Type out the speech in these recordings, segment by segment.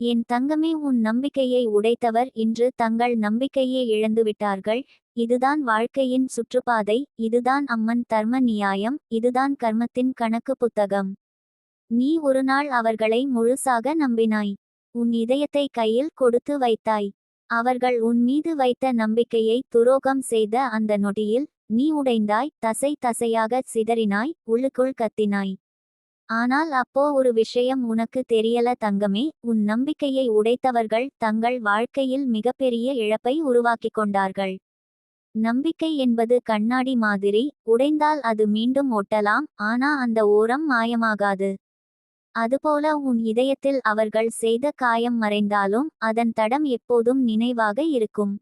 என் தங்கமே, உன் நம்பிக்கையை உடைத்தவர் இன்று தங்கள் நம்பிக்கையை இழந்துவிட்டார்கள். இதுதான் வாழ்க்கையின் சுற்றுப்பாதை, இதுதான் அம்மன் தர்ம நியாயம், இதுதான் கர்மத்தின் கணக்கு புத்தகம். நீ ஒருநாள் அவர்களை முழுசாக நம்பினாய். உன் இதயத்தை கையில் கொடுத்து வைத்தாய். அவர்கள் உன் மீது வைத்த நம்பிக்கையை துரோகம் செய்த அந்த நொடியில் நீ உடைந்தாய், தசை தசையாக சிதறினாய், உள்ளுக்குள் கத்தினாய். ஆனால் அப்போ ஒரு விஷயம் உனக்கு தெரியல தங்கமே, உன் நம்பிக்கையை உடைத்தவர்கள் தங்கள் வாழ்க்கையில் மிகப்பெரிய இழப்பை உருவாக்கிக் கொண்டார்கள். நம்பிக்கை என்பது கண்ணாடி மாதிரி, உடைந்தால் அது மீண்டும் ஒட்டலாம், ஆனா அந்த ஓரம் மாயமாகாது. அதுபோல உன் இதயத்தில் அவர்கள் செய்த காயம் மறைந்தாலும் அதன் தடம் எப்போதும் நினைவாக இருக்கும்.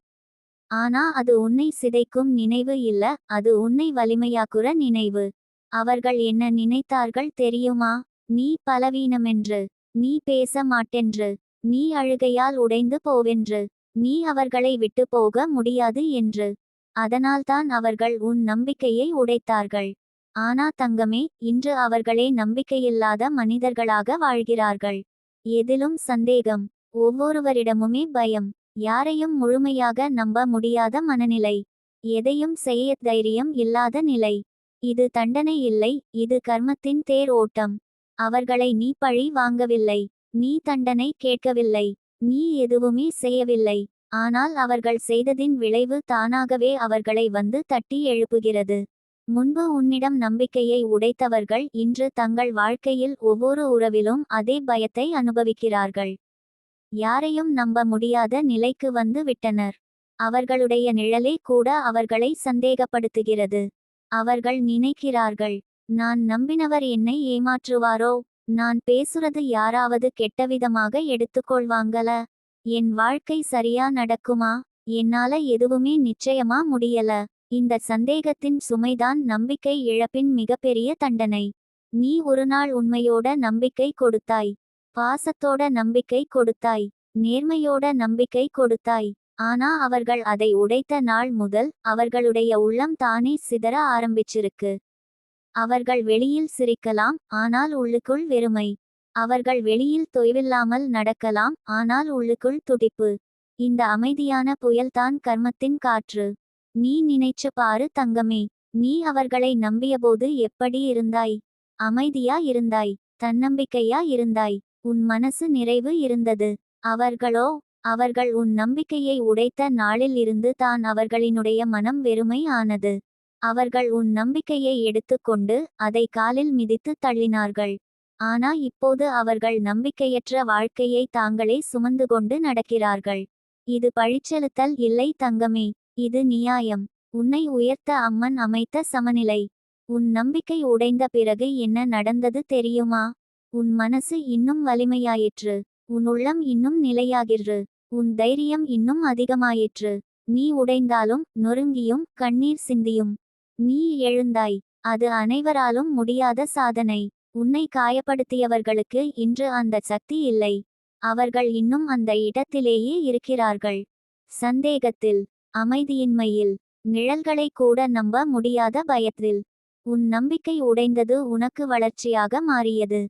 ஆனா அது உன்னை சிதைக்கும் நினைவு இல்ல, அது உன்னை வலிமையாக்குற நினைவு. அவர்கள் என்ன நினைத்தார்கள் தெரியுமா? நீ பலவீனமென்று, நீ பேச மாட்டென்று, நீ அழுகையால் உடைந்து போவென்று, நீ அவர்களை விட்டு போக முடியாது என்று. அதனால்தான் அவர்கள் உன் நம்பிக்கையை உடைத்தார்கள். ஆனா தங்கமே, இன்று அவர்களே நம்பிக்கையில்லாத மனிதர்களாக வாழ்கிறார்கள். எதிலும் சந்தேகம், ஒவ்வொருவரிடமுமே பயம், யாரையும் முழுமையாக நம்ப முடியாத மனநிலை, எதையும் செய்ய தைரியம் இல்லாத நிலை. இது தண்டனை இல்லை, இது கர்மத்தின் தேர் ஓட்டம். அவர்களை நீ பழி வாங்கவில்லை, நீ தண்டனை கேட்கவில்லை, நீ எதுவுமே செய்யவில்லை. ஆனால் அவர்கள் செய்ததின் விளைவு தானாகவே அவர்களை வந்து தட்டி எழுப்புகிறது. முன்பு உன்னிடம் நம்பிக்கையை உடைத்தவர்கள் இன்று தங்கள் வாழ்க்கையில் ஒவ்வொரு உறவிலும் அதே பயத்தை அனுபவிக்கிறார்கள். யாரையும் நம்ப முடியாத நிலைக்கு வந்து விட்டனர். அவர்களுடைய நிழலே கூட அவர்களை சந்தேகப்படுத்துகிறது. அவர்கள் நினைக்கிறார்கள், நான் நம்பினவர் என்னை ஏமாற்றுவாரோ, நான் பேசுறது யாராவது கெட்டவிதமாக எடுத்துக்கொள்வாங்கள, என் வாழ்க்கை சரியா நடக்குமா, என்னால எதுவுமே நிச்சயமா முடியல. இந்த சந்தேகத்தின் சுமைதான் நம்பிக்கை இழப்பின் மிகப்பெரிய தண்டனை. நீ ஒருநாள் உண்மையோட நம்பிக்கை கொடுத்தாய், பாசத்தோட நம்பிக்கை கொடுத்தாய், நேர்மையோட நம்பிக்கை கொடுத்தாய். ஆனா அவர்கள் அதை உடைத்த நாள் முதல் அவர்களுடைய உள்ளம் தானே சிதற ஆரம்பிச்சிருக்கு. அவர்கள் வெளியில் சிரிக்கலாம், ஆனால் உள்ளுக்குள் வெறுமை. அவர்கள் வெளியில் தொய்வில்லாமல் நடக்கலாம், ஆனால் உள்ளுக்குள் துடிப்பு. இந்த அமைதியான புயல்தான் கர்மத்தின் காற்று. நீ நினைச்சு பாரு தங்கமே, நீ அவர்களை நம்பியபோது எப்படி இருந்தாய்? அமைதியா இருந்தாய், தன்னம்பிக்கையா இருந்தாய், உன் மனசு நிறைவு இருந்தது. அவர்களோ, அவர்கள் உன் நம்பிக்கையை உடைத்த நாளில் இருந்து தான் அவர்களினுடைய மனம் வெறுமை ஆனது. அவர்கள் உன் நம்பிக்கையை எடுத்துக்கொண்டு அதை காலில் மிதித்து தள்ளினார்கள். ஆனா இப்போது அவர்கள் நம்பிக்கையற்ற வாழ்க்கையை தாங்களே சுமந்து கொண்டு நடக்கிறார்கள். இது பழிச்செலுத்தல் இல்லை தங்கமே, இது நியாயம். உன்னை உயர்த்த அம்மன் அமைத்த சமநிலை. உன் நம்பிக்கை உடைந்த பிறகு என்ன நடந்தது தெரியுமா? உன் மனசு இன்னும் வலிமையாயிற்று, உன் உள்ளம் இன்னும் நிலையாகிற்று, உன் தைரியம் இன்னும் அதிகமாயிற்று. நீ உடைந்தாலும் நொறுங்கியும் கண்ணீர் சிந்தியும் நீ எழுந்தாய். அது அனைவராலும் முடியாத சாதனை. உன்னை காயப்படுத்தியவர்களுக்கு இன்று அந்த சக்தி இல்லை. அவர்கள் இன்னும் அந்த இடத்திலேயே இருக்கிறார்கள். சந்தேகத்தில், அமைதியின்மையில், நிழல்களை கூட நம்ப முடியாத பயத்தில். உன் நம்பிக்கை உடைந்தது உனக்கு வளர்ச்சியாக மாறியது.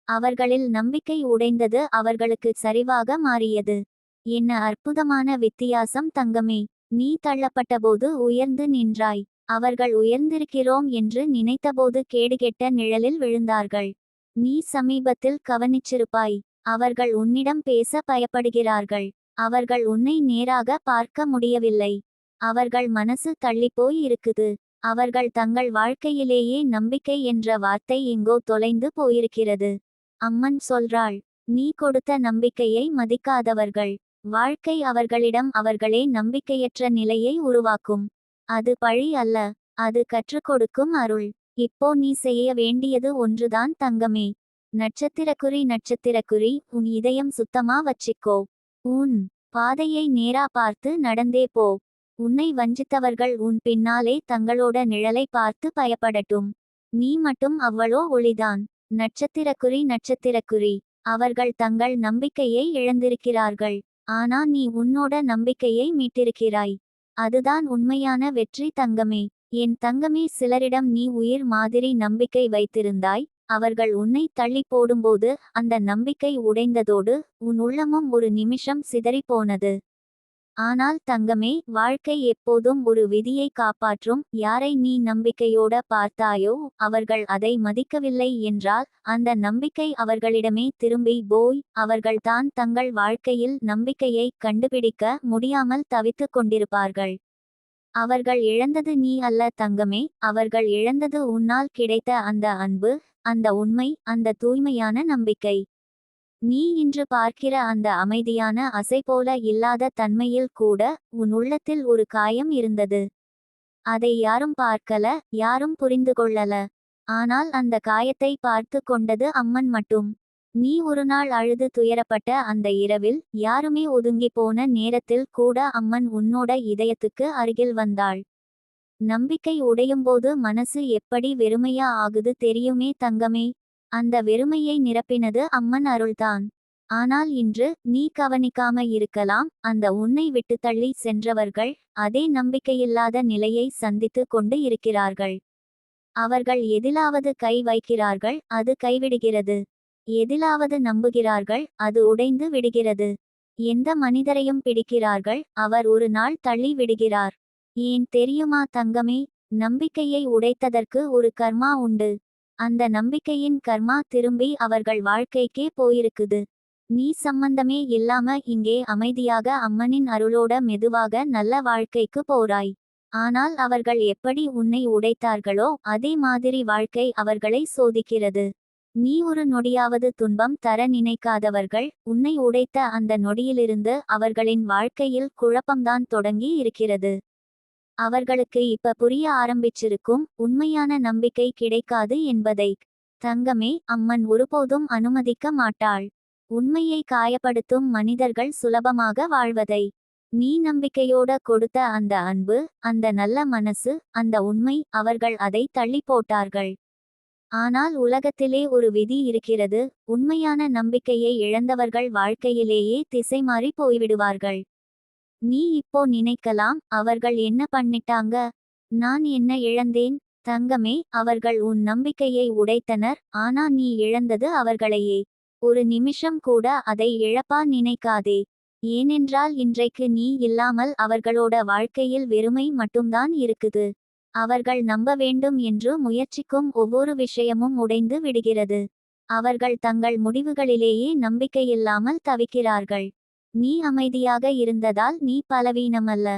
அவர்களில் நம்பிக்கை உடைந்தது அவர்களுக்கு சரிவாக மாறியது. என்ன அற்புதமான வித்தியாசம் தங்கமே! நீ தள்ளப்பட்டபோது உயர்ந்து நின்றாய். அவர்கள் உயர்ந்திருக்கிறோம் என்று நினைத்தபோது கேடுகெட்ட நிழலில் விழுந்தார்கள். நீ சமீபத்தில் கவனிச்சிருப்பாய். அவர்கள் உன்னிடம் பேச பயப்படுகிறார்கள். அவர்கள் உன்னை நேராக பார்க்க முடியவில்லை. அவர்கள் மனசு தள்ளிப்போய் இருக்குது. அவர்கள் தங்கள் வாழ்க்கையிலேயே நம்பிக்கை என்ற வார்த்தை எங்கோ தொலைந்து போயிருக்கிறது. அம்மன் சொல்றாள், நீ கொடுத்த நம்பிக்கையை மதிக்காதவர்கள் வாழ்க்கை அவர்களிடம் அவர்களே நம்பிக்கையற்ற நிலையை உருவாக்கும். அது பழி அல்ல, அது கற்றுக் கொடுக்கும் அருள். இப்போ நீ செய்ய வேண்டியது ஒன்றுதான் தங்கமே. நட்சத்திரக்குறி நட்சத்திரக்குறி, உன் இதயம் சுத்தமா வச்சிக்கோ. உன் பாதையை நேரா பார்த்து நடந்தே போ. உன்னை வஞ்சித்தவர்கள் உன் பின்னாலே தங்களோட நிழலை பார்த்து பயப்படட்டும். நீ மட்டும் அவ்வளோ ஒளிதான். நட்சத்திரக்குறி நட்சத்திரக்குறி, அவர்கள் தங்கள் நம்பிக்கையை இழந்திருக்கிறார்கள். ஆனா நீ உன்னோட நம்பிக்கையை மீட்டிருக்கிறாய். அதுதான் உண்மையான வெற்றி தங்கமே. என் தங்கமே, சிலரிடம் நீ உயிர் மாதிரி நம்பிக்கை வைத்திருந்தாய். அவர்கள் உன்னை தள்ளி போடும்போது அந்த நம்பிக்கை உடைந்ததோடு உன் உள்ளமும் ஒரு நிமிஷம் சிதறிப் போனது. ஆனால் தங்கமே, வாழ்க்கை எப்போதும் ஒரு விதியை காப்பாற்றும். யாரை நீ நம்பிக்கையோட பார்த்தாயோ அவர்கள் அதை மதிக்கவில்லை என்றால் அந்த நம்பிக்கை அவர்களிடமே திரும்பி போய் அவர்கள்தான் தங்கள் வாழ்க்கையில் நம்பிக்கையை கண்டுபிடிக்க முடியாமல் தவித்துக் கொண்டிருப்பார்கள். அவர்கள் இழந்தது நீ அல்ல தங்கமே, அவர்கள் இழந்தது உன்னால் கிடைத்த அந்த அன்பு, அந்த உண்மை, அந்த தூய்மையான நம்பிக்கை. நீ இன்று பார்க்கிற அந்த அமைதியான அசை போல இல்லாத தன்மையில் கூட உன் உள்ளத்தில் ஒரு காயம் இருந்தது. அதை யாரும் பார்க்கல, யாரும் புரிந்து கொள்ளல. ஆனால் அந்த காயத்தை பார்த்து கொண்டது அம்மன் மட்டும். நீ ஒரு நாள் அழுது துயரப்பட்ட அந்த இரவில், யாருமே ஒதுங்கி போன நேரத்தில் கூட அம்மன் உன்னோட இதயத்துக்கு அருகில் வந்தாள். நம்பிக்கை உடையும்போது மனசு எப்படி வெறுமையா ஆகுது தெரியுமே தங்கமே. அந்த வெறுமையை நிரப்பினது அம்மன் அருள்தான். ஆனால் இன்று நீ கவனிக்காம இருக்கலாம், அந்த உன்னை விட்டு தள்ளி சென்றவர்கள் அதே நம்பிக்கையில்லாத நிலையை சந்தித்து கொண்டு இருக்கிறார்கள். அவர்கள் எதிலாவது கை வைக்கிறார்கள், அது கைவிடுகிறது. எதிலாவது நம்புகிறார்கள், அது உடைந்து விடுகிறது. எந்த மனிதரையும் பிடிக்கிறார்கள், அவர் ஒரு நாள் தள்ளி விடுகிறார். ஏன் தெரியுமா தங்கமே? நம்பிக்கையை உடைத்ததற்கு ஒரு கர்மா உண்டு. அந்த நம்பிக்கையின் கர்மா திரும்பி அவர்கள் வாழ்க்கைக்கே போயிருக்குது. நீ சம்பந்தமே இல்லாம இங்கே அமைதியாக அம்மனின் அருளோட மெதுவாக நல்ல வாழ்க்கைக்கு போறாய். ஆனால் அவர்கள் எப்படி உன்னை உடைத்தார்களோ அதே மாதிரி வாழ்க்கை அவர்களை சோதிக்கிறது. நீ ஒரு நொடியாவது துன்பம் தர நினைக்காதவர்கள் உன்னை உடைத்த அந்த நொடியிலிருந்து அவர்களின் வாழ்க்கையில் குழப்பம்தான் தொடங்கி இருக்கிறது. அவர்களுக்கு இப்ப புரிய ஆரம்பிச்சிருக்கும் உண்மையான நம்பிக்கை கிடைக்காது என்பதை. தங்கமே, அம்மன் ஒருபோதும் அனுமதிக்க மாட்டாள் உண்மையை காயப்படுத்தும் மனிதர்கள் சுலபமாக வாழ்வதை. நீ நம்பிக்கையோட கொடுத்த அந்த அன்பு, அந்த நல்ல மனசு, அந்த உண்மை, அவர்கள் அதை தள்ளி போட்டார்கள். ஆனால் உலகத்திலே ஒரு விதி இருக்கிறது, உண்மையான நம்பிக்கையை இழந்தவர்கள் வாழ்க்கையிலேயே திசை மாறி போய்விடுவார்கள். நீ இப்போ நினைக்கலாம், அவர்கள் என்ன பண்ணிட்டாங்க, நான் என்ன இழந்தேன்? தங்கமே, அவர்கள் உன் நம்பிக்கையை உடைத்தனர், ஆனா நீ இழந்தது அவர்களையே. ஒரு நிமிஷம் கூட அதை இழப்பா நினைக்காதே. ஏனென்றால் இன்றைக்கு நீ இல்லாமல் அவர்களோட வாழ்க்கையில் வெறுமை மட்டும்தான் இருக்குது. அவர்கள் நம்ப வேண்டும் என்று முயற்சிக்கும் ஒவ்வொரு விஷயமும் உடைந்து விடுகிறது. அவர்கள் தங்கள் முடிவுகளிலேயே நம்பிக்கையில்லாமல் தவிக்கிறார்கள். நீ அமைதியாக இருந்ததால் நீ பலவீனமல்ல.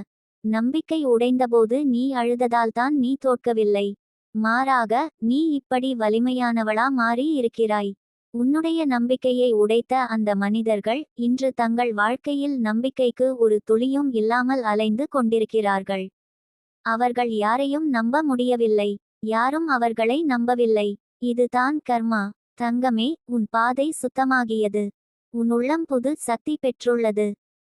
நம்பிக்கை உடைந்தபோது நீ அழுததால்தான் நீ தோற்கவில்லை. மாறாக, நீ இப்படி வலிமையானவளா மாறி இருக்கிறாய். உன்னுடைய நம்பிக்கையை உடைத்த அந்த மனிதர்கள் இன்று தங்கள் வாழ்க்கையில் நம்பிக்கைக்கு ஒரு துளியும் இல்லாமல் அலைந்து கொண்டிருக்கிறார்கள். அவர்கள் யாரையும் நம்ப முடியவில்லை. யாரும் அவர்களை நம்பவில்லை. இதுதான் கர்மா. தங்கமே, உன் பாதை சுத்தமாகியது. உன் உள்ளம் புது சக்தி பெற்றுள்ளது.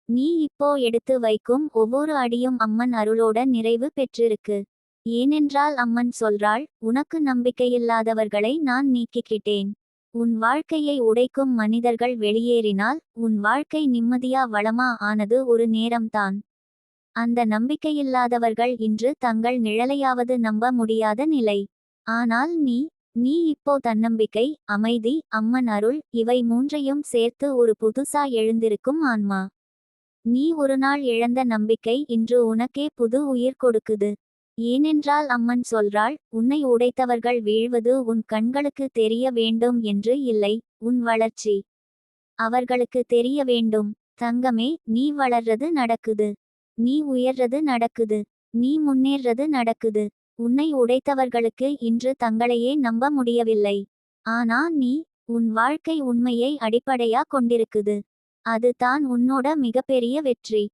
நீ இப்போ எடுத்து வைக்கும் ஒவ்வொரு அடியும் அம்மன் அருளோட நிறைவு பெற்றிருக்கு. ஏனென்றால் அம்மன் சொல்றாள், உனக்கு நம்பிக்கையில்லாதவர்களை நான் நீக்கிக்கிட்டேன். உன் வாழ்க்கையை உடைக்கும் மனிதர்கள் வெளியேறினால் உன் வாழ்க்கை நிம்மதியா வளமா ஆனது ஒரு நேரம்தான். அந்த நம்பிக்கையில்லாதவர்கள் இன்று தங்கள் நிழலையாவது நம்ப முடியாத நிலை. ஆனால் நீ இப்போ தன்னம்பிக்கை, அமைதி, அம்மன் அருள், இவை மூன்றையும் சேர்த்து ஒரு புதுசா எழுந்திருக்கும் ஆன்மா. நீ ஒரு நாள் இழந்த நம்பிக்கை இன்று உனக்கே புது உயிர் கொடுக்குது. ஏனென்றால் அம்மன் சொல்றாள், உன்னை உடைத்தவர்கள் வீழ்வது உன் கண்களுக்கு தெரிய வேண்டும் என்று இல்லை, உன் வளர்ச்சி அவர்களுக்கு தெரிய வேண்டும். தங்கமே, நீ வளர்றது நடக்குது. நீ உயர்றது நடக்குது. நீ முன்னேறது நடக்குது. உன்னை உடைத்தவர்களுக்கு இன்று தங்களையே நம்ப முடியவில்லை. ஆனா உன் வாழ்க்கை உண்மையை அடிப்படையா கொண்டிருக்குது. அது தான் உன்னோட மிகப்பெரிய வெற்றி.